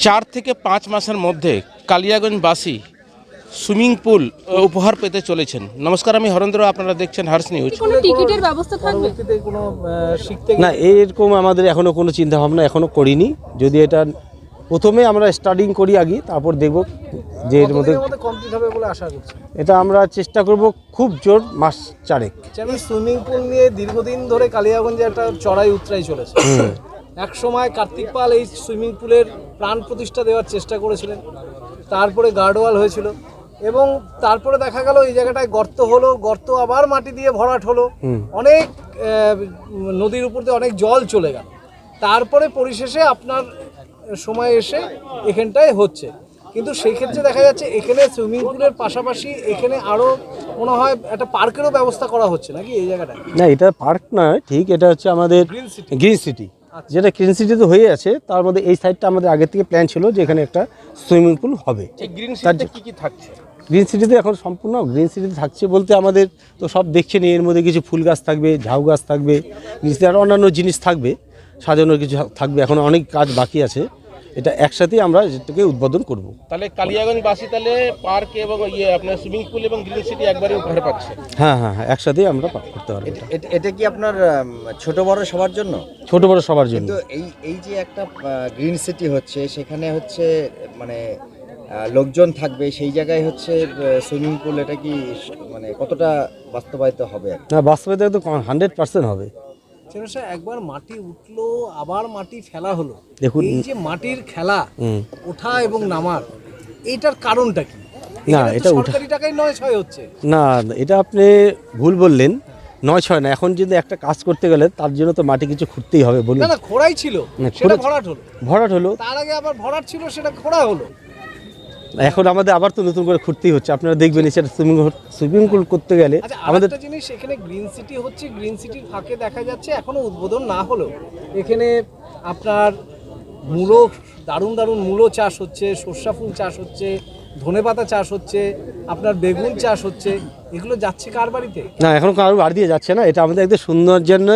4 থেকে 5 মাসের মধ্যে কালিয়াগঞ্জবাসী সুইমিং পুল উপহার পেতে চলেছেন। নমস্কার, আমি হরেন্দ্র, আপনারা দেখছেন হার্স নিউজ। কোনো টিকিটের ব্যবস্থা থাকবে? না, এরকম আমাদের এখনো কোনো চিন্তা ভাবনা এখনো করিনি। যদি এটা প্রথমে আমরা স্টার্টিং করি আগে, তারপর দেখব যে এর মধ্যে কমপ্লিট হবে বলে আশা করছি। এটা আমরা চেষ্টা করব খুব জোর মাস চারেক। আমি সুইমিং পুল নিয়ে দীর্ঘদিন ধরে কালিয়াগঞ্জে একটা চড়াই উতরাই চলেছে। এক সময় কার্তিক পাল এই সুইমিং পুলের প্রাণ প্রতিষ্ঠা দেওয়ার চেষ্টা করেছিলেন, তারপরে গার্ডওয়াল হয়েছিল এবং তারপরে দেখা গেল এই জায়গাটায় গর্ত হলো, গর্ত আবার মাটি দিয়ে ভরাট হলো, অনেক নদীর উপর দিয়ে অনেক জল চলে গেল, তারপরে পরিশেষে আপনার সময় এসে এখানটায় হচ্ছে। কিন্তু সেই ক্ষেত্রে দেখা যাচ্ছে এখানে সুইমিং পুলের পাশাপাশি এখানে আরও মনে হয় একটা পার্কেরও ব্যবস্থা করা হচ্ছে নাকি এই জায়গাটায়? না, এটা পার্ক নয়, ঠিক এটা হচ্ছে আমাদের গ্রিন সিটি, যেটা গ্রিন সিটিতে হয়ে আছে। তার মধ্যে এই সাইডটা আমাদের আগে থেকে প্ল্যান ছিল যে এখানে একটা সুইমিং পুল হবে। গ্রিন সিটিতে কি থাকছে? গ্রিন সিটিতে এখন সম্পূর্ণ গ্রিন সিটিতে থাকছে বলতে আমাদের তো সব দেখছেন, এর মধ্যে কিছু ফুল গাছ থাকবে, ঝাউ গাছ থাকবে, নিচে আরও অন্যান্য জিনিস থাকবে, সাজানোর কিছু থাকবে। এখন অনেক কাজ বাকি আছে, এটা একসাথেই আমরা এটাকে উদ্বোধন করব। তাহলে কালিয়াগঞ্জবাসী তাহলে পার্ক এবং আপনার সুইমিং পুল এবং গ্রিন সিটি একবারে উপহার পাচ্ছে। হ্যাঁ, একসাথেই আমরা করতে পারবো। এটা কি আপনার ছোট বড় সবার জন্য? ছোট বড় সবার জন্য। কিন্তু এই যে একটা গ্রিন সিটি হচ্ছে, সেখানে হচ্ছে মানে লোকজন থাকবে, সেই জায়গায় হচ্ছে সুইমিং পুল, এটা কি মানে কতটা বাস্তবায়িত হবে? না, বাস্তবায়িত তো 100% হবে। একবার মাটি উঠলো, আবার মাটি ফেলা হলো, দেখুন এই যে মাটির খেলা, ওঠা এবং নামার, এটার কারণটা কি? না, এটা সরকারি টাকায় 9-6 হচ্ছে। না, এটা আপনি ভুল বললেন। 9-6 না, এখন যদি একটা কাজ করতে গেলে তার জন্য তো মাটি কিছু খুঁড়তেই হবে বলুন। না, খোঁড়াই ছিল, সেটা ভরাট হলো, তার আগে আবার ভরাট ছিল, সেটা খোঁড়া হলো। এখন আমাদের আবার তো নতুন করে খুঁড়তেই হচ্ছে। আপনারা দেখবেন সেটা সুইমিং পুল করতে গেলে আমাদের একটা জিনিস, এখানে গ্রিন সিটি হচ্ছে, গ্রিন সিটির ফাঁকে দেখা যাচ্ছে এখনো উদ্বোধন না হলো এখানে আপনার মূলো, দারুণ দারুণ মূলো চাষ হচ্ছে, সর্ষা ফুল চাষ হচ্ছে, ধনেপাতা চাষ হচ্ছে, আপনার বেগুন চাষ হচ্ছে। এগুলো যাচ্ছে কার বাড়িতে? না, এখন কারো বাড়ি দিয়ে যাচ্ছে না। এটা আমাদের একদম সৌন্দর্যায়ন,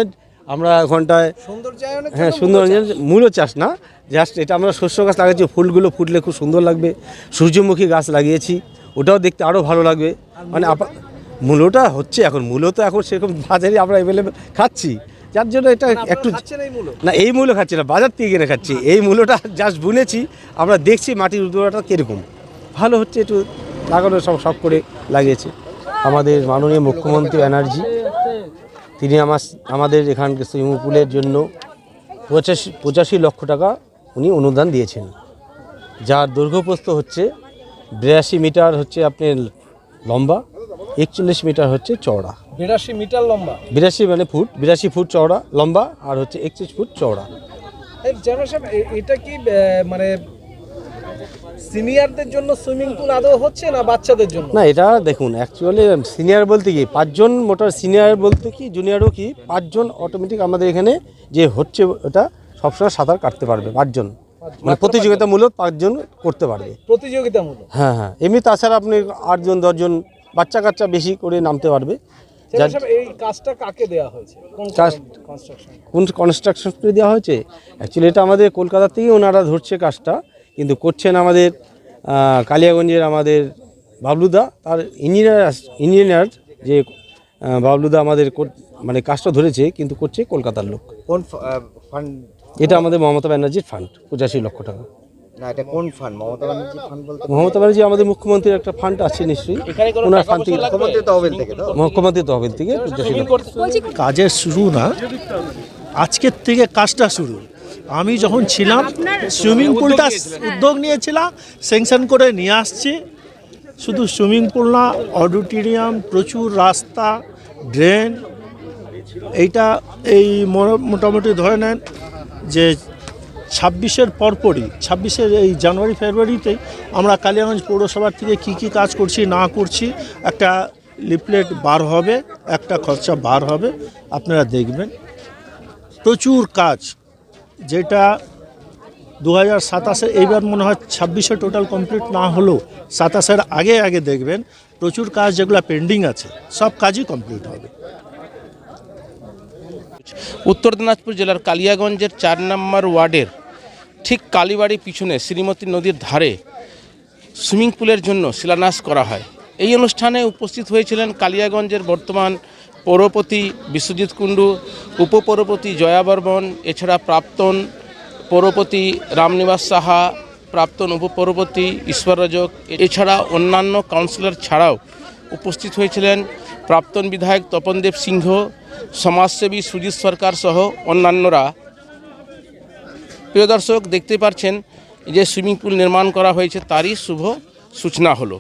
আমরা ঘন্টায় সৌন্দর্যায়নের, হ্যাঁ সৌন্দর্যায়ন, মূলো চাষ না, জাস্ট এটা আমরা শস্য গাছ লাগিয়েছি, ফুলগুলো ফুটলে খুব সুন্দর লাগবে। সূর্যমুখী গাছ লাগিয়েছি, ওটাও দেখতে আরও ভালো লাগবে। মানে মূলোটা হচ্ছে এখন, মূলো তো এখন সেরকম বাজারে আমরা অ্যাভেলেবেল খাচ্ছি, যার জন্য এটা একটু না, এই মূলো খাচ্ছি না, বাজার থেকে কিনে খাচ্ছি। এই মূলোটা জাস্ট বুনেছি, আমরা দেখছি মাটির উর্বরতা কীরকম ভালো হচ্ছে, একটু লাগানো সব করে লাগিয়েছে আমাদের মাননীয় মুখ্যমন্ত্রী ব্যানার্জি। তিনি আমাদের এখানকার সুইমিং পুলের জন্য 85 লক্ষ টাকা উনি অনুদান দিয়েছেন, যার দৈর্ঘ্যপ্রস্থ হচ্ছে 82 মিটার হচ্ছে আপনার লম্বা, 41 মিটার হচ্ছে চওড়া। 82 মিটার লম্বা, 82 মানে ফুট, 82 ফুট চওড়া লম্বা, আর হচ্ছে 41 ফুট চওড়া। এটা কি মানে সিনিয়রদের জন্য সুইমিং পুল আদৌ হচ্ছে না বাচ্চাদের জন্য? না, এটা দেখুন, অ্যাকচুয়ালি সিনিয়র বলতে কি 5 জন, মোটর সিনিয়র বলতে কি জুনিয়রও কি 5 জন অটোমেটিক আমাদের এখানে যে হচ্ছে, ওটা সবসময় সাঁতার কাটতে পারবে 5 জন, মানে প্রতিযোগিতামূলক 5 জন করতে পারবে প্রতিযোগিতামূলক। হ্যাঁ, এমনি তাছাড়া আপনি 8 জন 10 জন বাচ্চা কাচ্চা বেশি করে নামতে পারবে। এই কাজটা কাকে দেওয়া হয়েছে? কোন কনস্ট্রাকশন করে দেওয়া হয়েছে? অ্যাকচুয়ালি এটা আমাদের কলকাতা থেকেই ওনারা ধরছে কাজটা, কিন্তু করছেন আমাদের কালিয়াগঞ্জের আমাদের বাবলুদা, তার ইঞ্জিনিয়ার যে বাবলুদা আমাদের মানে কাজটা ধরেছে, কিন্তু করছে কলকাতার লোক। কোন ফান্ড এটা? আমাদের মমতা ব্যানার্জির ফান্ড, 85 লক্ষ টাকা। না, এটা কোন ফান্ড? মমতা ব্যানার্জি ফান্ড বলতে? মমতা ব্যানার্জি আমাদের মুখ্যমন্ত্রীর একটা ফান্ড আছে নিশ্চয়ই, ওনার ফান্ড থেকে, মুখ্যমন্ত্রী তহবিল থেকে 85 লক্ষ। কাজের শুরু না, আজকের থেকে কাজটা শুরু। আমি যখন ছিলাম সুইমিং পুলটা উদ্যোগ নিয়েছিলাম, স্যাংশন করে নিয়ে আসছি। শুধু সুইমিং পুল না, অডিটোরিয়াম, প্রচুর রাস্তা, ড্রেন, এইটা এই মোটামুটি ধরে নেন যে 26-এর পরপরই, 26-এর এই জানুয়ারি ফেব্রুয়ারিতেই আমরা কালিয়াগঞ্জ পৌরসভার থেকে কি কাজ করছি না করছি একটা লিফলেট বার হবে, একটা খরচা বার হবে, আপনারা দেখবেন। প্রচুর কাজ, যেটা 2027-এ, এইবার মনে হয় 26-এ টোটাল কমপ্লিট না হলেও 27-এর আগে দেখবেন প্রচুর কাজ যেগুলো পেন্ডিং আছে, সব কাজই কমপ্লিট হবে। উত্তর দিনাজপুর জেলার কালিয়াগঞ্জের 4 নম্বর ওয়ার্ডের ঠিক কালীবাড়ির পিছনে শ্রীমতী নদীর ধারে সুইমিং পুলের জন্য শিলান্যাস করা হয়। এই অনুষ্ঠানে উপস্থিত হয়েছিলেন কালিয়াগঞ্জের বর্তমান পৌরপতি বিশ্বজিৎ কুণ্ডু, উপপৌরপতি জয়া বর্মন, এছাড়া প্রাক্তন পৌরপতি রামনিবাস সাহা, প্রাক্তন উপপৌরপতি ঈশ্বর রজক, এছাড়া অন্যান্য কাউন্সিলর ছাড়াও উপস্থিত হয়েছিলেন প্রাক্তন বিধায়ক তপনদেব সিংহ, সমাজসেবী সুজিত সরকার সহ অন্যান্যরা। প্রিয় দর্শক, দেখতে পাচ্ছেন যে সুইমিং পুল নির্মাণ করা হয়েছে, তারই শুভ সূচনা হলো।